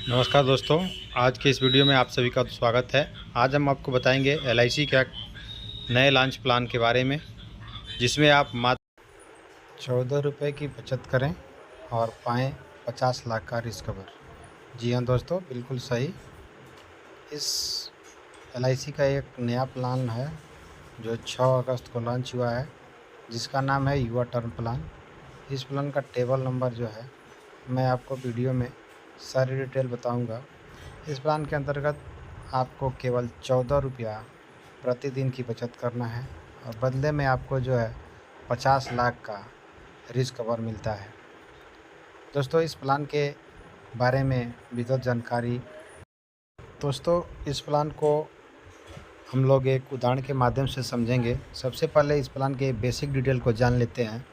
नमस्कार दोस्तों, आज के इस वीडियो में आप सभी का स्वागत है। आज हम आपको बताएंगे एलआईसी के नए लॉन्च प्लान के बारे में, जिसमें आप मात्र 14 रुपये की बचत करें और पाएँ 50 लाख का रिस्क कवर। जी हाँ दोस्तों, बिल्कुल सही। इस एलआईसी का एक नया प्लान है जो 6 अगस्त को लॉन्च हुआ है, जिसका नाम है युवा टर्म प्लान। इस प्लान का टेबल नंबर जो है मैं आपको वीडियो में सारी डिटेल बताऊंगा। इस प्लान के अंतर्गत आपको केवल 14 रुपया प्रतिदिन की बचत करना है और बदले में आपको जो है 50 लाख का रिस्क कवर मिलता है। दोस्तों, इस प्लान के बारे में विस्तृत जानकारी। दोस्तों, इस प्लान को हम लोग एक उदाहरण के माध्यम से समझेंगे। सबसे पहले इस प्लान के बेसिक डिटेल को जान लेते हैं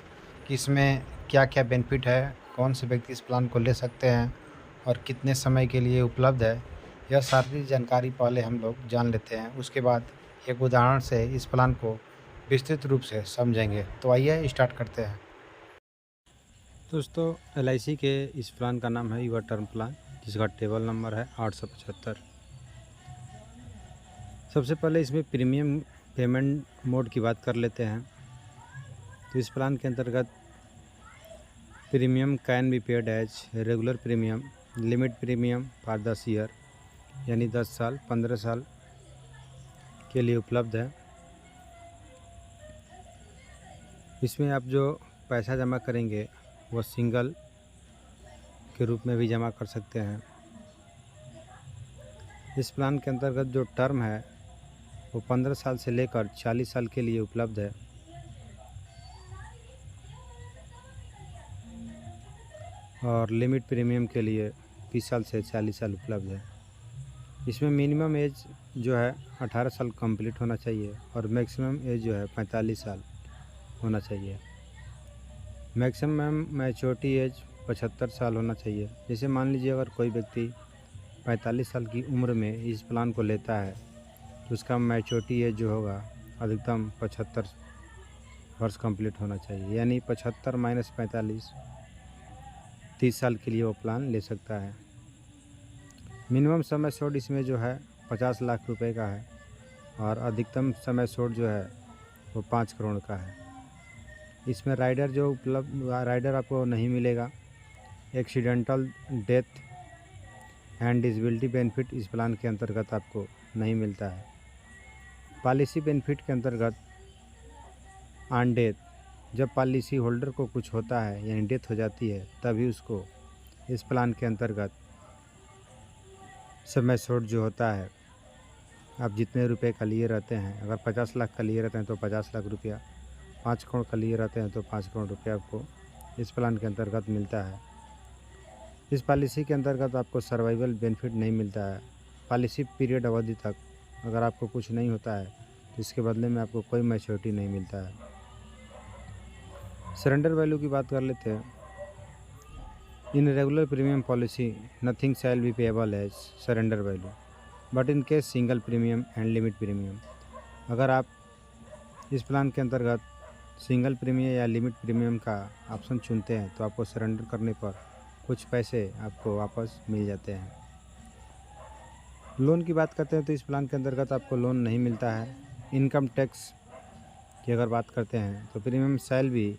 कि इसमें क्या क्या बेनिफिट है, कौन से व्यक्ति इस प्लान को ले सकते हैं और कितने समय के लिए उपलब्ध है। यह सारी जानकारी पहले हम लोग जान लेते हैं, उसके बाद एक उदाहरण से इस प्लान को विस्तृत रूप से समझेंगे। तो आइए स्टार्ट करते हैं। दोस्तों, एलआईसी के इस प्लान का नाम है युवा टर्म प्लान, जिसका टेबल नंबर है 875। सबसे पहले इसमें प्रीमियम पेमेंट मोड की बात कर लेते हैं। तो इस प्लान के अंतर्गत premium can be paid as regular premium, limit premium for 10 year, यानी 10 साल 15 साल के लिए उपलब्ध है। इसमें आप जो पैसा जमा करेंगे वो सिंगल के रूप में भी जमा कर सकते हैं। इस प्लान के अंतर्गत जो टर्म है वो 15 साल से लेकर 40 साल के लिए उपलब्ध है। और लिमिट प्रीमियम के लिए 20 साल से 40 साल उपलब्ध है। इसमें मिनिमम एज जो है 18 साल कंप्लीट होना चाहिए और मैक्सिमम एज जो है 45 साल होना चाहिए। मैक्सिमम मैच्योरिटी एज 75 साल होना चाहिए। जैसे मान लीजिए अगर कोई व्यक्ति 45 साल की उम्र में इस प्लान को लेता है तो उसका मैच्योरिटी एज जो होगा अधिकतम 75 वर्ष कंप्लीट होना चाहिए, यानी 75 माइनस 45 30 साल के लिए वो प्लान ले सकता है। मिनिमम समय शॉर्ट इसमें जो है 50 लाख रुपए का है और अधिकतम समय शॉर्ट जो है वो 5 करोड़ का है। इसमें राइडर आपको नहीं मिलेगा। Accidental death and disability benefit इस प्लान के अंतर्गत आपको नहीं मिलता है। पॉलिसी बेनिफिट के अंतर्गत ऑन डेथ, जब पॉलिसी होल्डर को कुछ होता है यानी डेथ हो जाती है, तभी उसको इस प्लान के अंतर्गत समय शॉर्ट जो होता है, आप जितने रुपए का लिए रहते हैं, अगर 50 लाख का लिए रहते हैं तो 50 लाख रुपया, 5 करोड़ का लिए रहते हैं तो 5 करोड़ रुपया आपको इस प्लान के अंतर्गत मिलता है। इस पॉलिसी के अंतर्गत आपको सर्वाइवल बेनिफिट नहीं मिलता है। पॉलिसी पीरियड अवधि तक अगर आपको कुछ नहीं होता है तो इसके बदले में आपको कोई मैच्योरिटी नहीं मिलता है। सरेंडर वैल्यू की बात कर लेते हैं। In regular premium policy nothing shall be payable as surrender value, but in case single premium and limit premium. अगर आप इस प्लान के अंतर्गत सिंगल प्रीमियम या लिमिट प्रीमियम का ऑप्शन चुनते हैं तो आपको सरेंडर करने पर कुछ पैसे आपको वापस मिल जाते हैं। लोन की बात करते हैं तो इस प्लान के अंतर्गत आपको लोन नहीं मिलता है। इनकम टैक्स की अगर बात करते हैं तो प्रीमियम शैल बी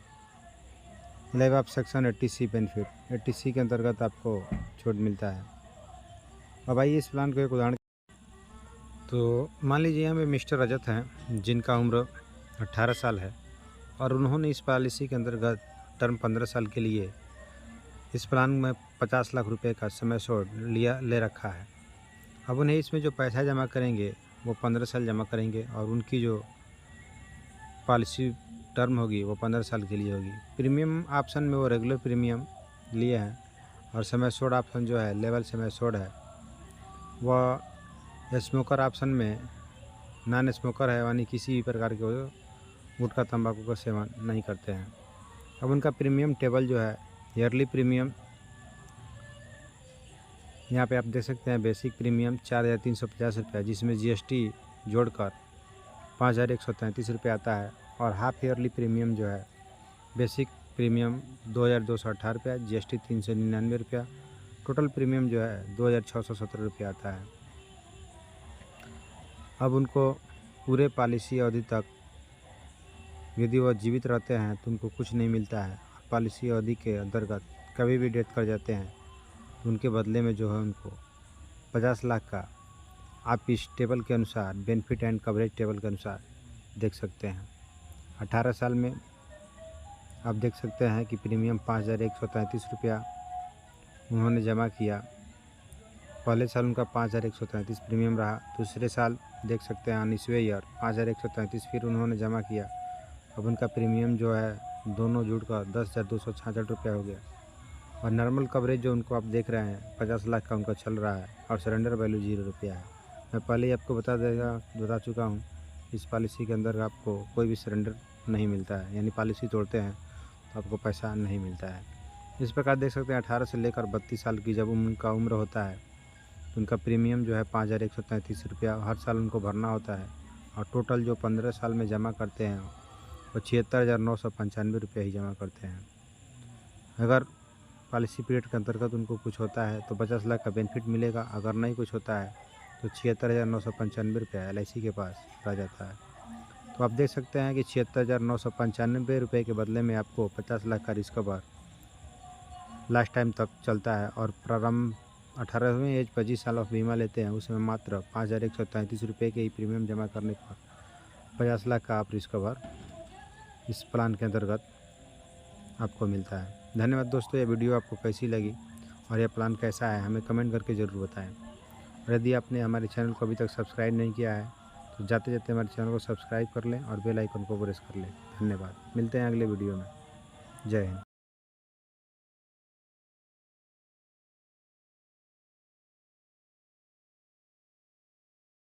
लेव of section 80C benefit, 80C के अंतर्गत आपको छूट मिलता है। अब आइए इस प्लान को एक उदाहरण। तो मान लीजिए यहाँ पे मिस्टर रजत हैं, जिनका उम्र 18 साल है और उन्होंने इस पॉलिसी के अंतर्गत टर्म 15 साल के लिए इस प्लान में 50 लाख रुपए का समय शॉर्ट ले रखा है। अब उन्हें इसमें जो पैसा जमा करेंगे वो 15 साल जमा करेंगे और उनकी जो पॉलिसी टर्म होगी वो 15 साल के लिए होगी। प्रीमियम ऑप्शन में वो रेगुलर प्रीमियम लिए हैं और समय शॉर्ट ऑप्शन जो है लेवल समय शॉर्ट है, वह स्मोकर ऑप्शन में नॉन स्मोकर है, यानी किसी भी प्रकार के वो गुटखा तंबाकू का सेवन नहीं करते हैं। अब उनका प्रीमियम टेबल जो है, ईयरली प्रीमियम यहाँ पे आप देख सकते हैं। बेसिक प्रीमियम 4,350 रुपया, जिसमें GST जोड़कर 5,133 रुपये आता है। और हाफ ईयरली प्रीमियम जो है, बेसिक प्रीमियम 2,218 रुपया, GST 399 रुपया, टोटल प्रीमियम जो है 2617 रुपये आता है। अब उनको पूरे पॉलिसी अवधि तक यदि वह जीवित रहते हैं तो उनको कुछ नहीं मिलता है। पॉलिसी अवधि के अंतर्गत कभी भी डेथ कर जाते हैं तो उनके बदले में जो है उनको 50 लाख का आप इस टेबल के अनुसार बेनिफिट एंड कवरेज टेबल के अनुसार देख सकते हैं। 18 साल में आप देख सकते हैं कि प्रीमियम 5133 रुपया उन्होंने जमा किया। पहले साल उनका 5133 प्रीमियम रहा। दूसरे साल देख सकते हैं 19वें ईयर 5133 फिर उन्होंने जमा किया। अब उनका प्रीमियम जो है दोनों जुड़कर 10,266 रुपया हो गया। और नॉर्मल कवरेज जो उनको आप देख रहे हैं 50 लाख का उनका चल रहा है और सरेंडर वैल्यू 0 रुपया है। मैं पहले ही आपको बता चुका हूँ इस पॉलिसी के अंदर आपको कोई भी सरेंडर नहीं मिलता है, यानी पॉलिसी तोड़ते हैं तो आपको पैसा नहीं मिलता है। इस प्रकार देख सकते हैं 18 से लेकर 32 साल की जब उनका उम्र होता है तो उनका प्रीमियम जो है 5133 रुपया हर साल उनको भरना होता है। और टोटल जो 15 साल में जमा करते हैं वो 76,995 रुपया ही जमा करते हैं। अगर पॉलिसी पीरियड के अंतर्गत उनको कुछ होता है तो 50 लाख का बेनिफिट मिलेगा। अगर नहीं कुछ होता है तो 76,995 रुपया LIC के पास रह जाता है। तो आप देख सकते हैं कि 76,995 रुपये के बदले में आपको 50 लाख का रिस्क कवर लास्ट टाइम तक चलता है। और प्रारंभ 18वीं एज 25 साल ऑफ बीमा लेते हैं उसमें मात्र 5133 रुपये के ही प्रीमियम जमा करने पर 50 लाख का आप रिस्क कवर इस प्लान के अंतर्गत आपको मिलता है। धन्यवाद दोस्तों, ये वीडियो आपको कैसी लगी और यह प्लान कैसा है हमें कमेंट करके ज़रूर बताएं। और यदि आपने हमारे चैनल को अभी तक सब्सक्राइब नहीं किया है तो जाते जाते हमारे चैनल को सब्सक्राइब कर लें और बेल आइकन को प्रेस कर लें। धन्यवाद, मिलते हैं अगले वीडियो में। जय हिंद।